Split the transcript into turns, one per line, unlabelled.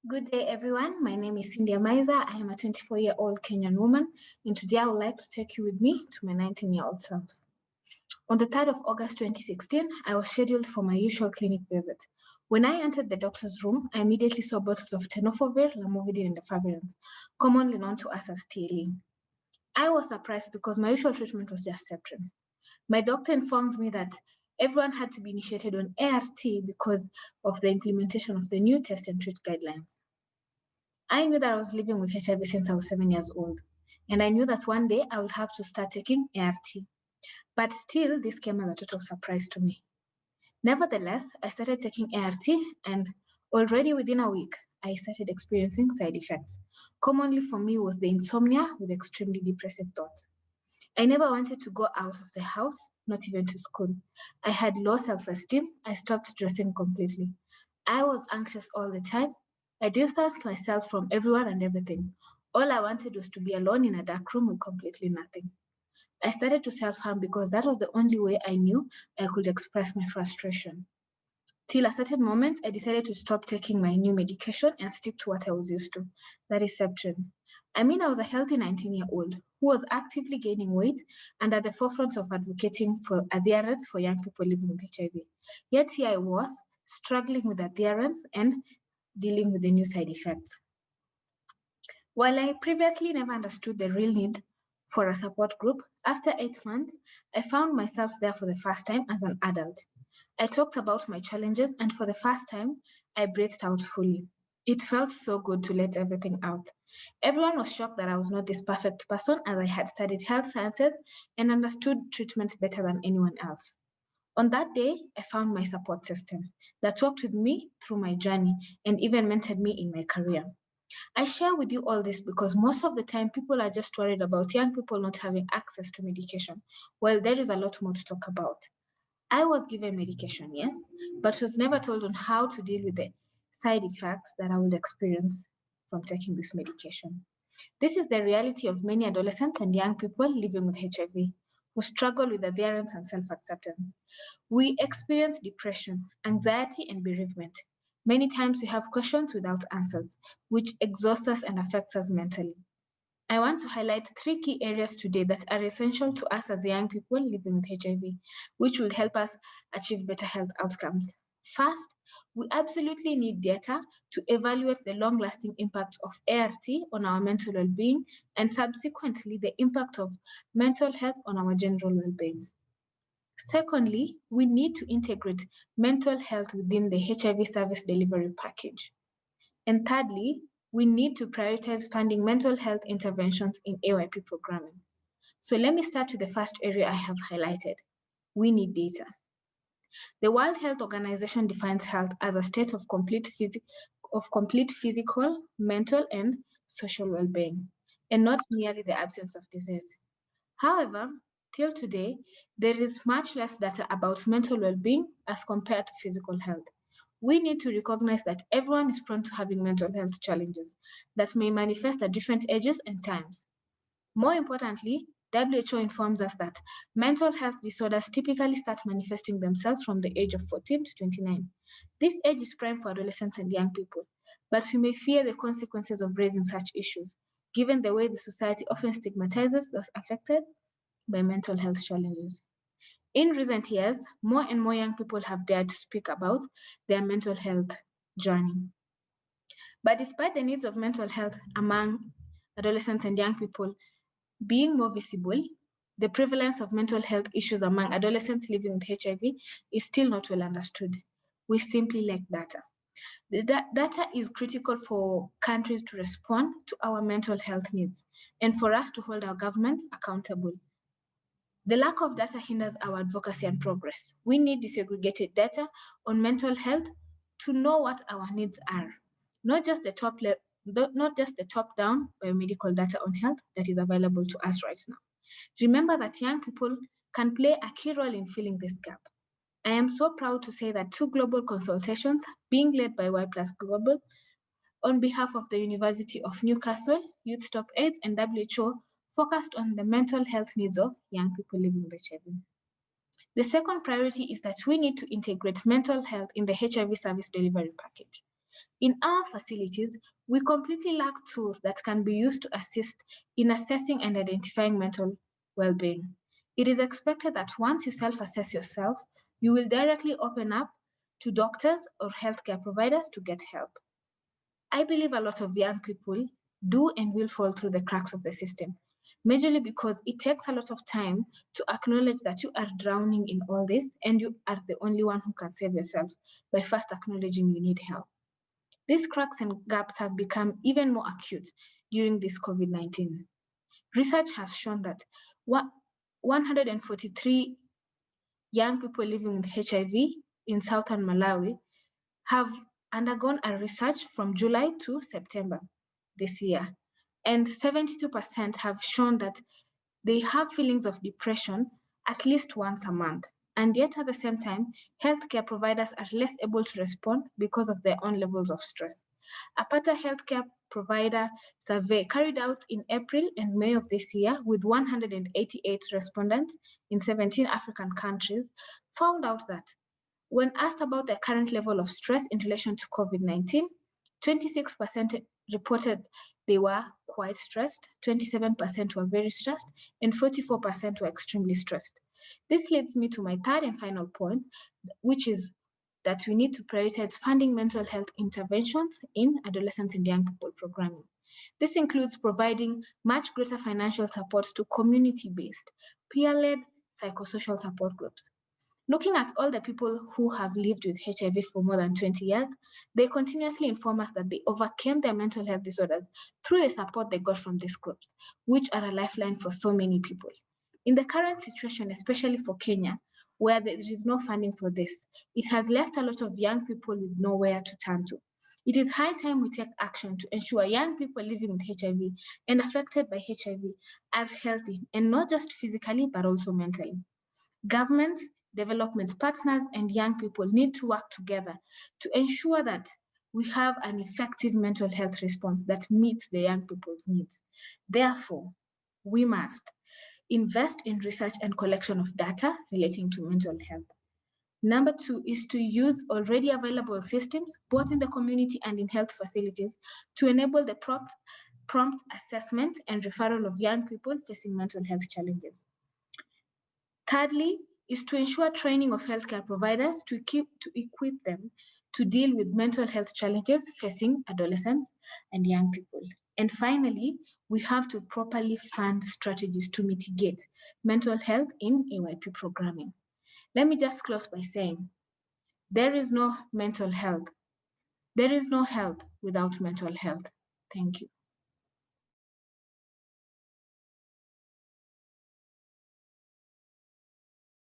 Good day, everyone. My name is Cindy Amaiza. I am a 24-year-old Kenyan woman, and today I would like to take you with me to my 19-year-old self. On the 3rd of August 2016, I was scheduled for my usual clinic visit. When I entered the doctor's room, I immediately saw bottles of tenofovir, lamivudine, and efavirenz, commonly known to us as Tealine. I was surprised because my usual treatment was just Septrin. My doctor informed me that everyone had to be initiated on ART because of the implementation of the new test and treat guidelines. I knew that I was living with HIV since I was 7 years old, and I knew that one day I would have to start taking ART. But still, this came as a total surprise to me. Nevertheless, I started taking ART, and already within a week, I started experiencing side effects. Commonly for me was the insomnia with extremely depressive thoughts. I never wanted to go out of the house, not even to school. I had low self-esteem. I stopped dressing completely. I was anxious all the time. I distanced myself from everyone and everything. All I wanted was to be alone in a dark room with completely nothing. I started to self-harm because that was the only way I knew I could express my frustration. Till a certain moment, I decided to stop taking my new medication and stick to what I was used to. That is Septrin. I was a healthy 19-year-old who was actively gaining weight and at the forefront of advocating for adherence for young people living with HIV. Yet here I was, struggling with adherence and dealing with the new side effects. While I previously never understood the real need for a support group, after 8 months, I found myself there for the first time as an adult. I talked about my challenges, and for the first time, I breathed out fully. It felt so good to let everything out. Everyone was shocked that I was not this perfect person, as I had studied health sciences and understood treatment better than anyone else. On that day, I found my support system that walked with me through my journey and even mentored me in my career. I share with you all this because most of the time people are just worried about young people not having access to medication. Well, there is a lot more to talk about. I was given medication, yes, but was never told on how to deal with the side effects that I would experience from taking this medication. This is the reality of many adolescents and young people living with HIV who struggle with adherence and self acceptance. We experience depression, anxiety, and bereavement. Many times we have questions without answers, which exhausts us and affects us mentally. I want to highlight 3 key areas today that are essential to us as young people living with HIV, which will help us achieve better health outcomes. First, we absolutely need data to evaluate the long lasting impact of ART on our mental well being and subsequently the impact of mental health on our general well being. Secondly, we need to integrate mental health within the HIV service delivery package. And thirdly, we need to prioritize funding mental health interventions in AYP programming. So let me start with the first area I have highlighted. We need data. The World Health Organization defines health as a state of complete physical, mental, and social well-being, and not merely the absence of disease. However, till today, there is much less data about mental well-being as compared to physical health. We need to recognize that everyone is prone to having mental health challenges that may manifest at different ages and times. More importantly, WHO informs us that mental health disorders typically start manifesting themselves from the age of 14 to 29. This age is prime for adolescents and young people, but we may fear the consequences of raising such issues, given the way the society often stigmatizes those affected by mental health challenges. In recent years, more and more young people have dared to speak about their mental health journey. But despite the needs of mental health among adolescents and young people being more visible, the prevalence of mental health issues among adolescents living with HIV is still not well understood. We simply lack data. The data is critical for countries to respond to our mental health needs and for us to hold our governments accountable. The lack of data hinders our advocacy and progress. We need disaggregated data on mental health to know what our needs are, not just the top-down biomedical data on health that is available to us right now. Remember that young people can play a key role in filling this gap. I am so proud to say that 2 global consultations being led by Y Plus Global on behalf of the University of Newcastle, Youth Stop AIDS, and WHO focused on the mental health needs of young people living with HIV. The second priority is that we need to integrate mental health in the HIV service delivery package. In our facilities, we completely lack tools that can be used to assist in assessing and identifying mental well-being. It is expected that once you self-assess yourself, you will directly open up to doctors or healthcare providers to get help. I believe a lot of young people do and will fall through the cracks of the system, majorly because it takes a lot of time to acknowledge that you are drowning in all this and you are the only one who can save yourself by first acknowledging you need help. These cracks and gaps have become even more acute during this COVID-19. Research has shown that 143 young people living with HIV in southern Malawi have undergone a research from July to September this year. And 72% have shown that they have feelings of depression at least once a month. And yet at the same time, healthcare providers are less able to respond because of their own levels of stress. A PATA healthcare provider survey carried out in April and May of this year with 188 respondents in 17 African countries found out that when asked about their current level of stress in relation to COVID-19, 26% reported they were quite stressed, 27% were very stressed, and 44% were extremely stressed. This leads me to my third and final point, which is that we need to prioritize funding mental health interventions in adolescents and young people programming. This includes providing much greater financial support to community-based, peer-led psychosocial support groups. Looking at all the people who have lived with HIV for more than 20 years, they continuously inform us that they overcame their mental health disorders through the support they got from these groups, which are a lifeline for so many people. In the current situation, especially for Kenya, where there is no funding for this, it has left a lot of young people with nowhere to turn to. It is high time we take action to ensure young people living with HIV and affected by HIV are healthy, and not just physically, but also mentally. Governments, development partners, and young people need to work together to ensure that we have an effective mental health response that meets the young people's needs. Therefore, we must invest in research and collection of data relating to mental health. Number 2 is to use already available systems, both in the community and in health facilities, to enable the prompt assessment and referral of young people facing mental health challenges. Thirdly, is to ensure training of healthcare providers to equip them to deal with mental health challenges facing adolescents and young people. And finally, we have to properly fund strategies to mitigate mental health in AYP programming. Let me just close by saying, there is no mental health. There is no health without mental health. Thank you.